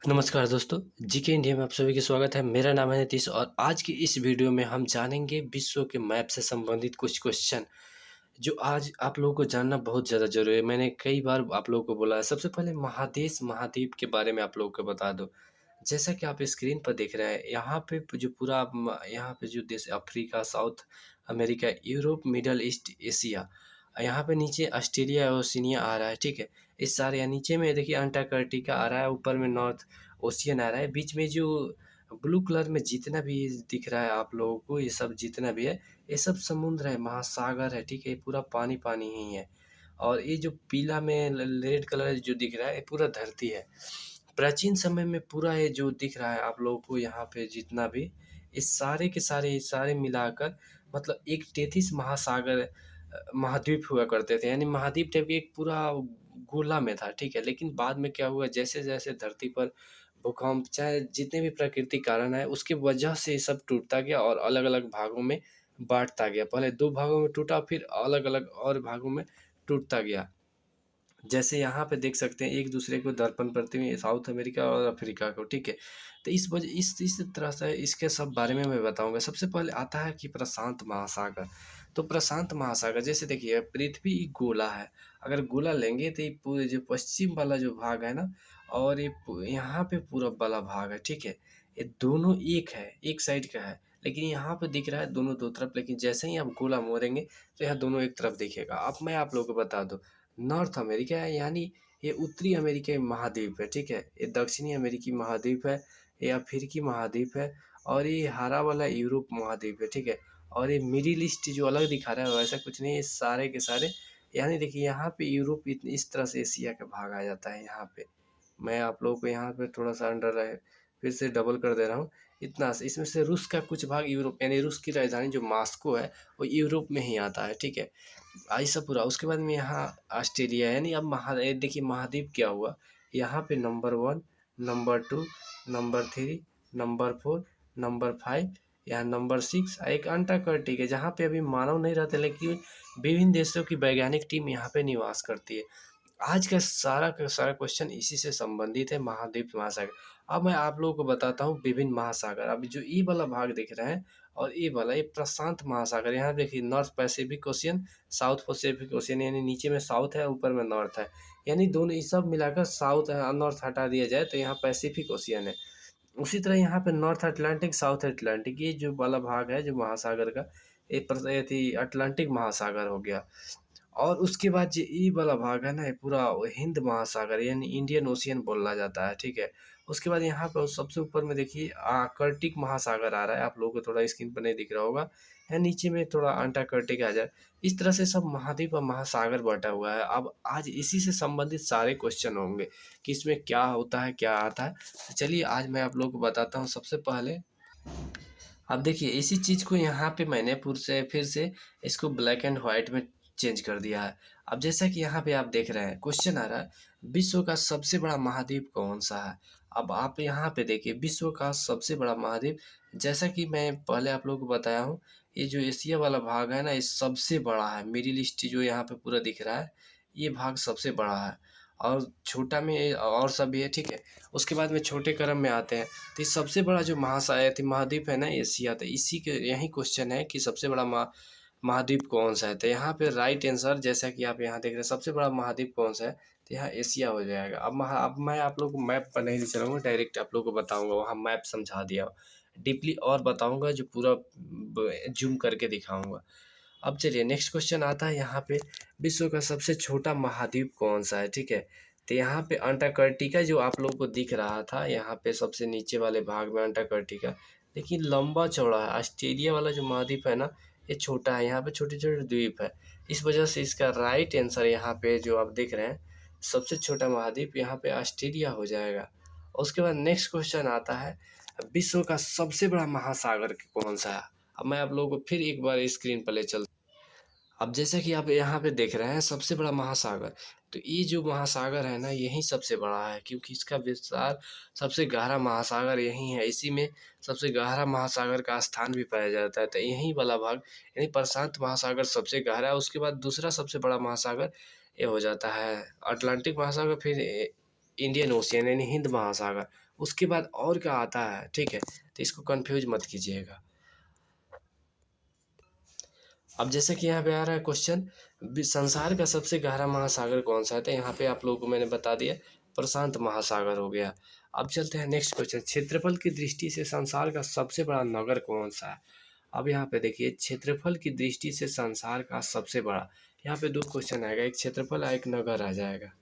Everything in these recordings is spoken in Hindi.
नमस्कार दोस्तों, जीके इंडिया में आप सभी का स्वागत है। मेरा नाम है नीतीश और आज की इस वीडियो में हम जानेंगे विश्व के मैप से संबंधित कुछ क्वेश्चन जो आज आप लोगों को जानना बहुत ज़्यादा ज़रूरी है। मैंने कई बार आप लोगों को बोला है। सबसे पहले महादेश, महाद्वीप के बारे में आप लोगों को बता दूँ। जैसा कि आप स्क्रीन पर देख रहे हैं, यहाँ पे जो पूरा यहाँ पे जो देश Africa, south America, Europe, middle east, Asia, यहाँ पे नीचे ऑस्ट्रेलिया, ओशिनिया आ रहा है, ठीक है? इस सारे या नीचे में देखिए अंटार्कटिका आ रहा है, ऊपर में नॉर्थ ओशियन आ रहा है, बीच में जो ब्लू कलर में जितना भी दिख रहा है आप लोगों को, ये सब जितना भी है, ये सब समुद्र है, महासागर है, ठीक है? ये पूरा पानी-पानी ही है। और ये जो पीला में ल रेड कलर जो दिख रहा है, ये पूरा धरती है। प्राचीन समय में पूरा ये जो दिख रहा है आप लोगों को यहाँ पे जितना भी, ये सारे मिलाकर मतलब एक 33 महासागर महाद्वीप हुआ करते थे। यानी महाद्वीप टाइप की एक पूरा गोला में था, ठीक है? लेकिन बाद में क्या हुआ, जैसे-जैसे धरती पर भूकंप चाहे जितने भी प्राकृतिक कारण आए, उसकी वजह से ये सब टूटता गया और अलग-अलग भागों में बाँटता गया। पहले 2 भागों में टूटा, फिर अलग-अलग और भागों में टूटता गया। जैसे यहाँ पे देख सकते हैं एक-दूसरे को दर्पण करते हुए साउथ अमेरिका और अफ्रीका को, ठीक है? तो इस तरह से इसके सब बारे में मैं बताऊँगा। सबसे पहले आता है कि प्रशांत महासागर। तो प्रशांत महासागर जैसे देखिए पृथ्वी एक गोला है। अगर गोला लेंगे तो ये पूरे जो पश्चिम वाला जो भाग है ना, और ये यहाँ पे पूरब वाला भाग है, ठीक है? ये दोनों एक है, एक साइड का है। लेकिन यहाँ पे दिख रहा है दोनों दो तरफ, लेकिन जैसे ही आप गोला मोड़ेंगे तो यहाँ दोनों एक तरफ दिखेगा। अब मैं आप लोगों को बता दूँ, नॉर्थ अमेरिका है, यानी ये उत्तरी अमेरिकी महाद्वीप है, ठीक है? ये दक्षिणी अमेरिकी महाद्वीप है, ये अफ्रीकी महाद्वीप है और ये हरा वाला यूरोप महाद्वीप है, ठीक है? और ये मिडिल ईस्ट जो अलग दिखा रहा है वैसा कुछ नहीं है, सारे के सारे यानी देखिए यहाँ पे यूरोप इस तरह से एशिया का भाग आ जाता है यहाँ पे। मैं आप लोगों को यहाँ पे थोड़ा-सा अंडर है, फिर से डबल कर दे रहा हूँ। इतना से इसमें से रूस का कुछ भाग यूरोप यानी रूस की राजधानी जो मॉस्को है, वो यूरोप में ही आता है, ठीक है? ऐसा पूरा उसके बाद में यहाँ ऑस्ट्रेलिया यानी अब ये देखिए महाद्वीप क्या हुआ, यहाँ पे number 1, number 2, number 3, number 4, number 5, यहाँ नंबर 6 एक अंटार्कटिका है जहाँ पे अभी मानव नहीं रहते, लेकिन विभिन्न देशों की वैज्ञानिक टीम यहाँ पे निवास करती है। आज का सारा क्वेश्चन इसी से संबंधित है, महाद्वीप, महासागर। अब मैं आप लोगों को बताता हूँ विभिन्न महासागर। अभी जो ये वाला भाग देख रहे हैं और ये वाला ये प्रशांत महासागर, यहाँ देखिए north Pacific ocean, south Pacific ocean, यानी नीचे में साउथ है, ऊपर में नॉर्थ है। यानी दोनों ये सब मिलाकर साउथ नॉर्थ हटा दिया जाए तो यहाँ पैसिफिक ओशियन है। उसी तरह यहाँ पे नॉर्थ अटलांटिक, साउथ अटलांटिक, ये जो वाला भाग है जो महासागर का, ये थी अटलांटिक महासागर हो गया। और उसके बाद जो ये वाला भाग है ना, ये पूरा हिंद महासागर यानी इंडियन ओशियन बोला जाता है, ठीक है? उसके बाद यहाँ पे सबसे ऊपर में देखिए आर्कटिक महासागर आ रहा है, आप लोगों को थोड़ा स्क्रीन पर नहीं दिख रहा होगा। है नीचे में थोड़ा अंटार्कटिक आ जाए। इस तरह से सब महाद्वीप और महासागर बँटा हुआ है। अब आज इसी से संबंधित सारे क्वेश्चन होंगे कि इसमें क्या होता है, क्या आता है? तो चलिए आज मैं आप लोगों को बताता हूँ। सबसे पहले अब देखिए इसी चीज़ को यहाँ पे मैंने फिर से इसको ब्लैक एंड व्हाइट में चेंज कर दिया है। अब जैसा कि यहाँ पे आप देख रहे हैं क्वेश्चन आ रहा है, विश्व का सबसे बड़ा महाद्वीप कौन-सा है? अब आप यहाँ पे देखिए विश्व का सबसे बड़ा महाद्वीप, जैसा कि मैं पहले आप लोगों को बताया हूँ, ये जो एशिया वाला भाग है ना, ये सबसे बड़ा है। मिडिल ईस्ट जो यहाँ पे पूरा दिख रहा है, ये भाग सबसे बड़ा है और छोटा में और सब भी है, ठीक है? उसके बाद में छोटे क्रम में आते हैं। तो ये सबसे बड़ा जो महाद्वीप है ना, एशिया, तो इसी के यही क्वेश्चन है कि सबसे बड़ा महाद्वीप कौन-सा है? तो यहाँ पे राइट आंसर जैसा कि आप यहाँ देख रहे हैं, सबसे बड़ा महाद्वीप कौन-सा है? तो यहाँ एशिया हो जाएगा। अब मैं आप लोगों को मैप पर नहीं ले चलूँगा, डायरेक्ट आप लोगों को बताऊँगा, वहाँ मैप समझा दिया। डीपली और बताऊँगा जो पूरा ब ज़ूम करके दिखाऊँगा। अब चलिए नेक्स्ट क्वेश्चन आता है यहाँ पे, विश्व का सबसे छोटा महाद्वीप कौन-सा है? ठीक है? तो यहाँ पे अंटार्कटिका जो आप लोगों को दिख रहा था, यहाँ पे सबसे नीचे वाले भाग में अंटार्कटिका, लेकिन लंबा-चौड़ा है। ऑस्ट्रेलिया वाला जो महाद्वीप है ना, ये छोटा है, यहाँ पे छोटे-छोटे द्वीप है। इस वजह से इसका राइट आंसर यहाँ पे जो आप देख रहे हैं, सबसे छोटा महाद्वीप यहाँ पे ऑस्ट्रेलिया हो जाएगा। उसके बाद नेक्स्ट क्वेश्चन आता है, विश्व का सबसे बड़ा महासागर कौन-सा है? अब मैं आप लोगों को फिर एक बार स्क्रीन पर ले चल अब जैसा कि आप यहाँ पे देख रहे हैं सबसे बड़ा महासागर, तो ये जो महासागर है ना यही सबसे बड़ा है, क्योंकि इसका विस्तार सबसे गहरा महासागर यही है। इसी में सबसे गहरा महासागर का स्थान भी पाया जाता है। तो यही वाला भाग यानी प्रशांत महासागर सबसे गहरा है। उसके बाद दूसरा सबसे बड़ा महासागर ये हो जाता है अटलांटिक महासागर, फिर इंडियन ओशियन यानी हिंद महासागर। उसके बाद और क्या आता है, ठीक है, तो इसको कंफ्यूज मत कीजिएगा। अब जैसे कि यहाँ पे आ रहा है क्वेश्चन, संसार का सबसे गहरा महासागर कौन सा है, तो यहाँ पे आप लोगों को मैंने बता दिया, प्रशांत महासागर हो गया। अब चलते हैं नेक्स्ट क्वेश्चन, क्षेत्रफल की दृष्टि से संसार का सबसे बड़ा नगर कौन सा है। अब यहाँ पे देखिए, क्षेत्रफल की दृष्टि से संसार का सबसे बड़ा, यहाँ पे दो क्वेश्चन आएगा, एक क्षेत्रफल और एक नगर आ जाएगा।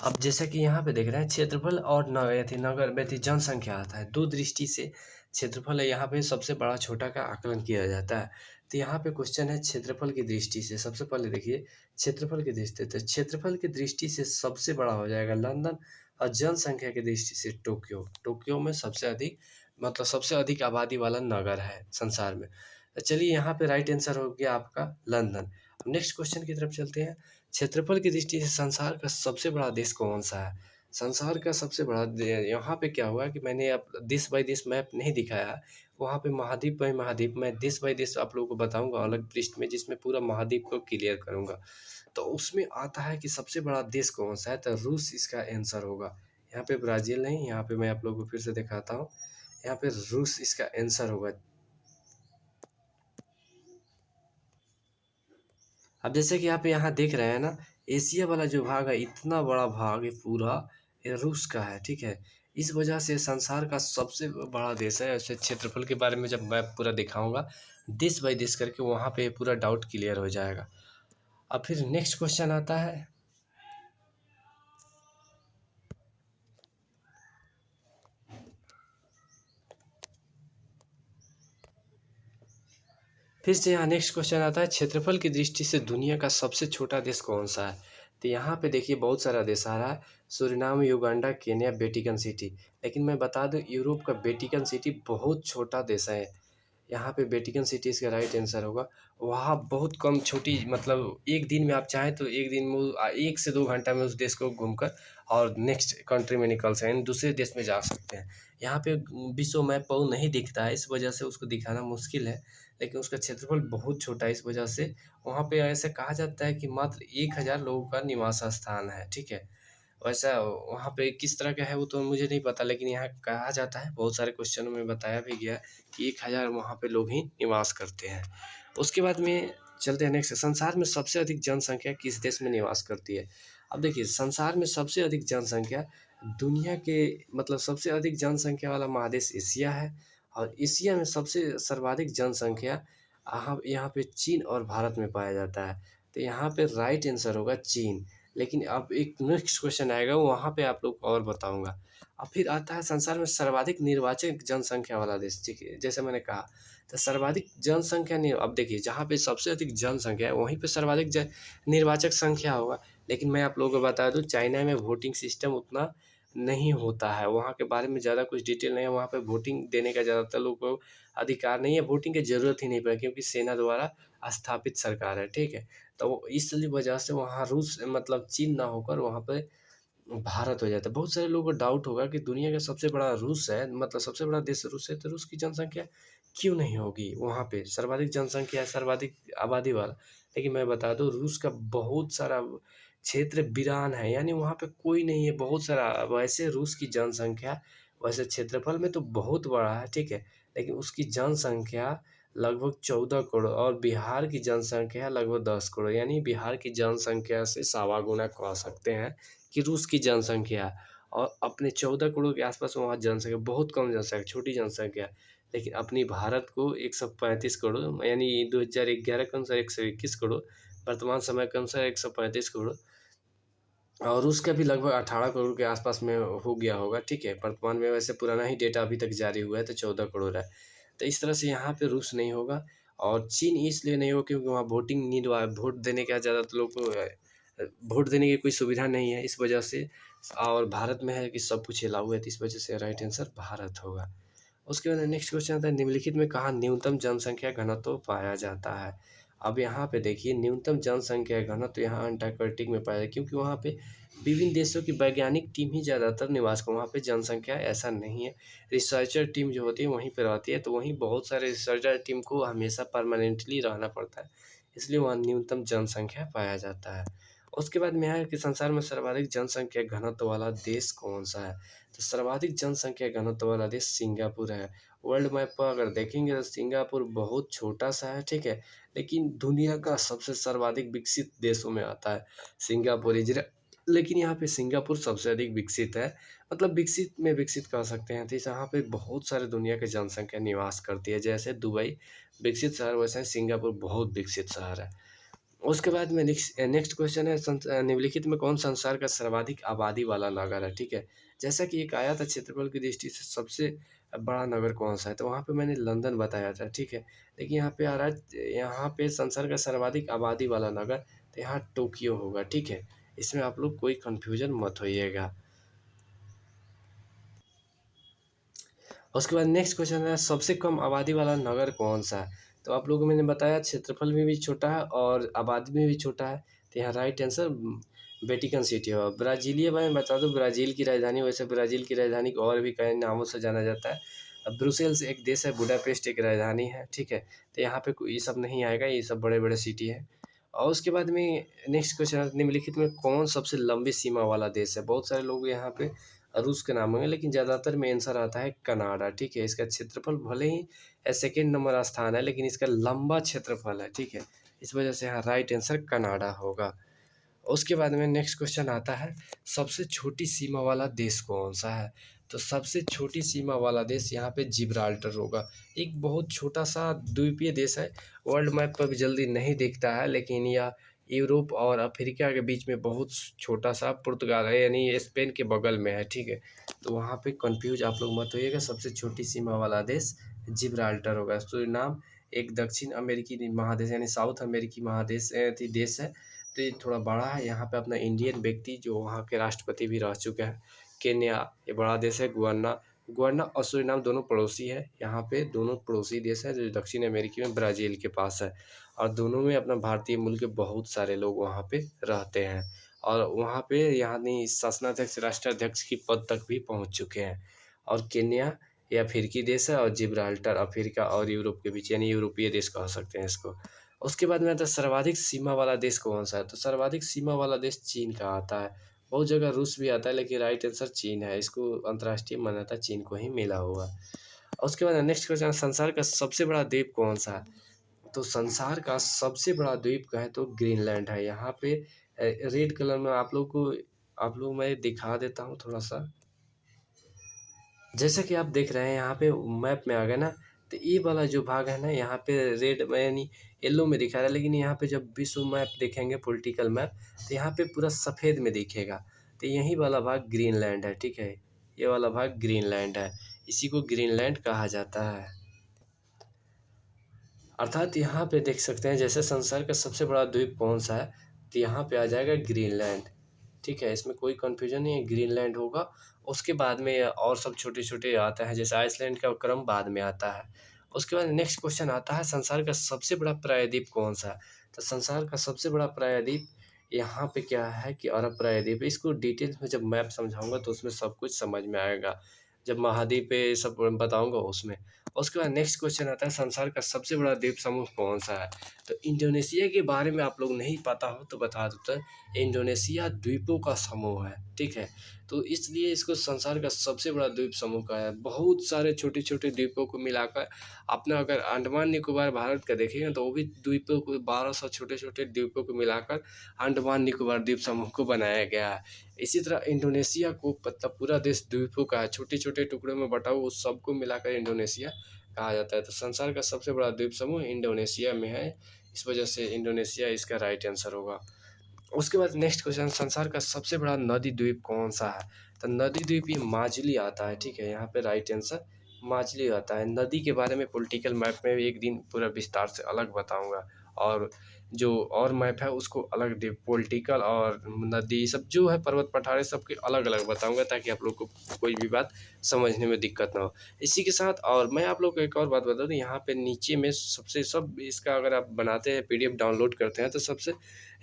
अब जैसा कि यहाँ पे देख रहे हैं, क्षेत्रफल और नगर व्यति जनसंख्या आता है, दो दृष्टि से क्षेत्रफल है, यहाँ पे सबसे बड़ा छोटा का आकलन किया जाता है। तो यहाँ पे क्वेश्चन है क्षेत्रफल की दृष्टि से, सबसे पहले देखिए क्षेत्रफल की दृष्टि, तो क्षेत्रफल की दृष्टि से सबसे बड़ा हो जाएगा लंदन, और जनसंख्या की दृष्टि से टोक्यो। टोक्यो में सबसे अधिक, मतलब सबसे अधिक आबादी वाला नगर है संसार में। तो चलिए यहाँ पे राइट आंसर हो गया आपका लंदन। अब नेक्स्ट क्वेश्चन की तरफ चलते हैं, क्षेत्रफल की दृष्टि से संसार का सबसे बड़ा देश कौन सा है। संसार का सबसे बड़ा यहाँ पे क्या हुआ कि मैंने अब देश बाय देश मैप नहीं दिखाया है, वहाँ पे महाद्वीप बाय महाद्वीप मैं देश बाय देश आप लोगों को बताऊंगा अलग पृष्ठ में, जिसमें पूरा महाद्वीप को क्लियर करूंगा। तो उसमें आता है कि सबसे बड़ा देश कौन सा है, तो रूस इसका आंसर होगा। यहाँ पे ब्राज़ील नहीं, यहाँ पे मैं आप लोगों को फिर से दिखाता हूँ, यहाँ पे रूस इसका आंसर होगा। अब जैसे कि आप यहाँ देख रहे हैं ना, एशिया वाला जो भाग है, इतना बड़ा भाग ये पूरा ये रूस का है, ठीक है। इस वजह से संसार का सबसे बड़ा देश है। ऐसे क्षेत्रफल के बारे में जब मैं पूरा दिखाऊंगा देश बाय देश करके, वहाँ पे पूरा डाउट क्लियर हो जाएगा। अब फिर नेक्स्ट क्वेश्चन आता है, फिर से यहाँ नेक्स्ट क्वेश्चन आता है, क्षेत्रफल की दृष्टि से दुनिया का सबसे छोटा देश कौन सा है। तो यहाँ पे देखिए बहुत सारा देश आ रहा है, Suriname, Uganda, Kenya, Vatican city. लेकिन मैं बता दूँ, यूरोप का वेटिकन सिटी बहुत छोटा देश है। यहाँ पे वेटिकन सिटी इसका राइट आंसर होगा। वहाँ बहुत कम छोटी, मतलब एक दिन में आप चाहें तो एक दिन में 1 से 2 घंटा में उस देश को घूमकर और नेक्स्ट कंट्री में निकल सकते हैं, दूसरे देश में जा सकते हैं। यहाँ पे विश्व मैप बहुत नहीं दिखता है, इस वजह से उसको दिखाना मुश्किल है, लेकिन उसका क्षेत्रफल बहुत छोटा है, इस वजह से वहाँ पे ऐसे कहा जाता है कि मात्र 1000 लोगों का निवास स्थान है, ठीक है। वैसा वहाँ पे किस तरह का है वो तो मुझे नहीं पता, लेकिन यहाँ कहा जाता है, बहुत सारे क्वेश्चनों में बताया भी गया है कि 1000 वहाँ पे लोग ही निवास करते हैं। उसके बाद में चलते हैं नेक्स्ट, संसार में सबसे अधिक जनसंख्या किस देश में निवास करती है। अब देखिए, संसार में सबसे अधिक जनसंख्या दुनिया के, मतलब सबसे अधिक जनसंख्या वाला महादेश एशिया है, और एशिया में सबसे सर्वाधिक जनसंख्या यहाँ पे चीन और भारत में पाया जाता है। तो यहाँ पे राइट आंसर होगा चीन। लेकिन अब एक नेक्स्ट क्वेश्चन आएगा, वहाँ पे आप लोग को और बताऊँगा। अब फिर आता है संसार में सर्वाधिक निर्वाचक जनसंख्या वाला देश, ठीक है, जैसे मैंने कहा, तो सर्वाधिक जनसंख्या नहीं, अब देखिए जहाँ पे सबसे अधिक जनसंख्या है वहीं पे सर्वाधिक निर्वाचक संख्या होगा। लेकिन मैं आप लोगों को बता दूँ, चाइना में वोटिंग सिस्टम उतना नहीं होता है, वहाँ के बारे में ज़्यादा कुछ डिटेल नहीं है, वहाँ पे वोटिंग देने का ज़्यादातर लोगों को अधिकार नहीं है, वोटिंग की ज़रूरत ही नहीं पड़े, क्योंकि सेना द्वारा स्थापित सरकार है, ठीक है। तो इसलिए वजह से वहाँ रूस, मतलब चीन ना होकर वहाँ पे भारत हो जाता है। बहुत सारे लोगों को डाउट होगा कि दुनिया का सबसे बड़ा रूस है, मतलब सबसे बड़ा देश रूस है, तो रूस की जनसंख्या क्यों नहीं होगी, वहाँ पे सर्वाधिक जनसंख्या है, सर्वाधिक आबादी वाला। लेकिन मैं बता दूँ, रूस का बहुत सारा क्षेत्र वीरान है, यानी वहाँ पे कोई नहीं है, बहुत सारा। वैसे रूस की जनसंख्या वैसे क्षेत्रफल में तो बहुत बड़ा है, ठीक है, लेकिन उसकी जनसंख्या लगभग 14 करोड़, और बिहार की जनसंख्या लगभग 10 करोड़, यानी बिहार की जनसंख्या से सवा गुना कह सकते हैं कि रूस की जनसंख्या। और अपने 14 करोड़ के आसपास वहाँ जनसंख्या बहुत कम, जनसंख्या छोटी जनसंख्या। लेकिन अपनी भारत को 135 करोड़, यानी 2011 के अनुसार 121 करोड़, वर्तमान समय के अनुसार 135 करोड़, और उसका भी लगभग 18 करोड़ के आसपास में हो गया होगा, ठीक है। वर्तमान में वैसे पुराना ही डेटा अभी तक जारी हुआ है, तो 14 करोड़ है। तो इस तरह से यहाँ पे रूस नहीं होगा, और चीन इसलिए नहीं होगा क्योंकि वहाँ वोटिंग नहीं हुआ, वोट देने का ज़्यादातर लोग को वोट देने की कोई सुविधा नहीं है, इस वजह से। और भारत में है कि सब कुछ अलाउ है, तो इस वजह से राइट आंसर भारत होगा। उसके बाद नेक्स्ट क्वेश्चन आता है, निम्नलिखित में कहाँ न्यूनतम जनसंख्या घनत्व पाया जाता है। अब यहाँ पे देखिए, न्यूनतम जनसंख्या घनत्व यहाँ अंटार्कटिक में पाया जाता है, क्योंकि वहाँ पे विभिन्न देशों की वैज्ञानिक टीम ही ज़्यादातर निवास कर, वहाँ पे जनसंख्या ऐसा नहीं है। रिसर्चर टीम जो होती है वहीं पर रहती है, तो वहीं बहुत सारे रिसर्चर टीम को हमेशा परमानेंटली रहना पड़ता है, इसलिए वहाँ न्यूनतम जनसंख्या पाया जाता है। उसके बाद में है कि संसार में सर्वाधिक जनसंख्या घनत्व वाला देश कौन-सा है? तो सर्वाधिक जनसंख्या घनत्व वाला देश सिंगापुर है। वर्ल्ड मैप पर अगर देखेंगे तो सिंगापुर बहुत छोटा-सा है, ठीक है? लेकिन दुनिया का सबसे सर्वाधिक विकसित देशों में आता है सिंगापुर इजरा लेकिन यहाँ पे सिंगापुर सबसे अधिक विकसित है, मतलब विकसित में विकसित कह सकते हैं। तो यहाँ पे बहुत सारे दुनिया की जनसंख्या निवास करती है। जैसे दुबई विकसित शहर, वैसे ही सिंगापुर बहुत विकसित शहर है। उसके बाद में नेक्स्ट क्वेश्चन है निम्नलिखित में कौन संसार का सर्वाधिक आबादी वाला नगर है? ठीक है। जैसा कि एक आया था क्षेत्रफल की दृष्टि से सबसे बड़ा नगर कौन-सा है? तो वहाँ पे मैंने लंदन बताया था, ठीक है। लेकिन यहाँ पे आ रहा है यहाँ पे संसार का सर्वाधिक आबादी वाला नगर, तो यहाँ टोक्यो होगा, ठीक है। इसमें आप लोग कोई कन्फ्यूज़न मत होइएगा। उसके बाद नेक्स्ट क्वेश्चन है सबसे कम आबादी वाला नगर कौन-सा है? तो आप लोगों को मैंने बताया क्षेत्रफल में भी छोटा है और आबादी में भी छोटा है। तो यहाँ राइट आंसर वेटिकन सिटी होगा। ब्राज़ीलिया मैं बता दूँ ब्राज़ील की राजधानी, वैसे ब्राज़ील की राजधानी को और भी कई नामों से जाना जाता है। ब्रुसेल्स एक देश है, बुडापेस्ट एक राजधानी है, ठीक है? तो यहाँ पे कोई ये सब नहीं आएगा, ये सब बड़े-बड़े सिटी हैं। और उसके बाद में नेक्स्ट क्वेश्चन है निम्नलिखित में कौन सबसे लंबी सीमा वाला देश है? बहुत सारे लोग यहाँ पे रूस के नाम होंगे, लेकिन ज़्यादातर में आंसर आता है कनाडा, ठीक है? इसका क्षेत्रफल भले ही सेकंड नंबर स्थान है, लेकिन इसका लंबा क्षेत्रफल है, ठीक है? इस वजह से यहाँ राइट आंसर कनाडा होगा। उसके बाद में नेक्स्ट क्वेश्चन आता है सबसे छोटी सीमा वाला देश कौन-सा है? तो सबसे छोटी सीमा वाला देश यहाँ पे जिब्राल्टर होगा। एक बहुत छोटा-सा द्वीपीय देश है, वर्ल्ड मैप पर भी जल्दी नहीं दिखता है, लेकिन यह यूरोप और अफ्रीका के बीच में बहुत छोटा-सा पुर्तगाल है, यानी स्पेन के बगल में है, ठीक है? तो वहाँ पे कन्फ्यूज़ आप लोग मत होइएगा, सबसे छोटी सीमा वाला देश जिब्राल्टर होगा। सूरीनाम एक दक्षिण अमेरिकी महादेश यानी साउथ अमेरिकी महादेश देश है। तो ये थोड़ा बड़ा है, यहाँ पे अपना इंडियन व्यक्ति जो वहाँ के राष्ट्रपति भी रह चुके हैं। केन्या ये बड़ा देश है। गुयाना गुयाना और सूरीनाम दोनों पड़ोसी है। यहाँ पे दोनों पड़ोसी देश हैं जो दक्षिण अमेरिकी में ब्राज़ील के पास है और दोनों में अपना भारतीय मूल के बहुत सारे लोग वहाँ पे रहते हैं और वहाँ पे यानी शासनाध्यक्ष राष्ट्राध्यक्ष की पद तक भी पहुँच चुके हैं। और केन्या ये अफ्रीकी देश है और जिब्राल्टर अफ्रीका और यूरोप के बीच यानी यूरोपीय देश कह सकते हैं इसको। उसके बाद में आता है सर्वाधिक सीमा वाला देश कौन-सा है? तो सर्वाधिक सीमा वाला देश चीन का आता है। बहुत जगह रूस भी आता है, लेकिन राइट आंसर चीन है। इसको अंतर्राष्ट्रीय मान्यता चीन को ही मिला हुआ है। और उसके बाद नेक्स्ट क्वेश्चन संसार का सबसे बड़ा द्वीप कौन-सा है? तो संसार का सबसे बड़ा द्वीप कहें तो ग्रीनलैंड है। यहाँ पे रेड कलर में आप लोग मैं दिखा देता हूँ थोड़ा-सा। जैसा कि आप देख रहे हैं यहाँ पे मैप में आ गए ना, तो ये वाला जो भाग है ना यहाँ पे रेड में यानी येलो में दिखा रहा है, लेकिन यहाँ पे जब विश्व मैप देखेंगे पॉलिटिकल मैप, तो यहाँ पे पूरा सफ़ेद में दिखेगा। तो यही वाला भाग ग्रीनलैंड है, ठीक है? ये वाला भाग ग्रीनलैंड है, इसी को ग्रीनलैंड कहा जाता है। अर्थात यहाँ पे देख सकते हैं जैसे संसार का सबसे बड़ा द्वीप कौन-सा है, तो यहाँ पे आ जाएगा ग्रीनलैंड, ठीक है? इसमें कोई कन्फ्यूज़न नहीं है, ग्रीनलैंड होगा। उसके बाद में और सब छोटे-छोटे आते हैं, जैसे आइसलैंड का क्रम बाद में आता है। उसके बाद नेक्स्ट क्वेश्चन आता है संसार का सबसे बड़ा प्रायद्वीप कौन-सा है? तो संसार का सबसे बड़ा प्रायद्वीप यहाँ पे क्या है कि अरब प्रायद्वीप है। इसको डिटेल्स में जब मैप समझाऊँगा तो उसमें सब कुछ समझ में आएगा। जब महाद्वीप पे सब बताऊँगा उसमें। उसके बाद नेक्स्ट क्वेश्चन आता है संसार का सबसे बड़ा द्वीप समूह कौन-सा है? तो इंडोनेशिया के बारे में आप लोग नहीं पता हो तो बता देते हैं। इंडोनेशिया द्वीपों का समूह है, ठीक है? तो इसलिए इसको संसार का सबसे बड़ा द्वीप समूह कहा है। बहुत सारे छोटे-छोटे द्वीपों को मिलाकर अपना अगर अंडमान निकोबार भारत का देखेंगे तो वो भी द्वीपों को 1200 छोटे-छोटे द्वीपों को मिलाकर अंडमान निकोबार द्वीप समूह को बनाया गया है। इसी तरह इंडोनेशिया को मतलब पूरा देश द्वीपों का है, छोटे-छोटे टुकड़ों में बँटा हुआ उस सबको मिलाकर इंडोनेशिया कहा जाता है। तो संसार का सबसे बड़ा द्वीप समूह इंडोनेशिया में है, इस वजह से इंडोनेशिया इसका राइट आंसर होगा। उसके बाद नेक्स्ट क्वेश्चन संसार का सबसे बड़ा नदी द्वीप कौन-सा है? तो नदी द्वीप ये माजुली आता है, ठीक है? यहाँ पे राइट आंसर माजुली आता है। नदी के बारे में पॉलिटिकल मैप में भी एक दिन पूरा विस्तार से अलग बताऊँगा और जो और मैप है उसको अलग पॉलिटिकल और नदी सब जो है पर्वत पठार सबके अलग-अलग बताऊँगा ताकि आप लोग को कोई भी बात समझने में दिक्कत ना हो। इसी के साथ और मैं आप लोग को एक और बात बता दूँ यहाँ पे नीचे में सबसे सब इसका अगर आप बनाते हैं पीडीएफ डाउनलोड करते हैं तो सबसे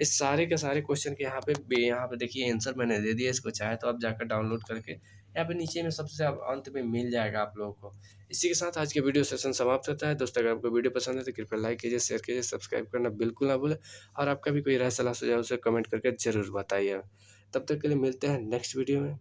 इस सारे के सारे क्वेश्चन के यहाँ पे देखिए आंसर मैंने दे दिया, इसको चाहे तो आप जाकर डाउनलोड करके यहाँ पे नीचे में सबसे अब अंत में मिल जाएगा आप लोगों को। इसी के साथ आज के वीडियो सेशन समाप्त होता है। दोस्तों अगर आपको वीडियो पसंद है तो कृपया लाइक कीजिए, शेयर कीजिए, सब्सक्राइब करना बिल्कुल ना भूलें और आपका भी कोई राय सलाह सुझाव उसे कमेंट करके ज़रूर बताइए। तब तक के लिए मिलते हैं नेक्स्ट वीडियो में।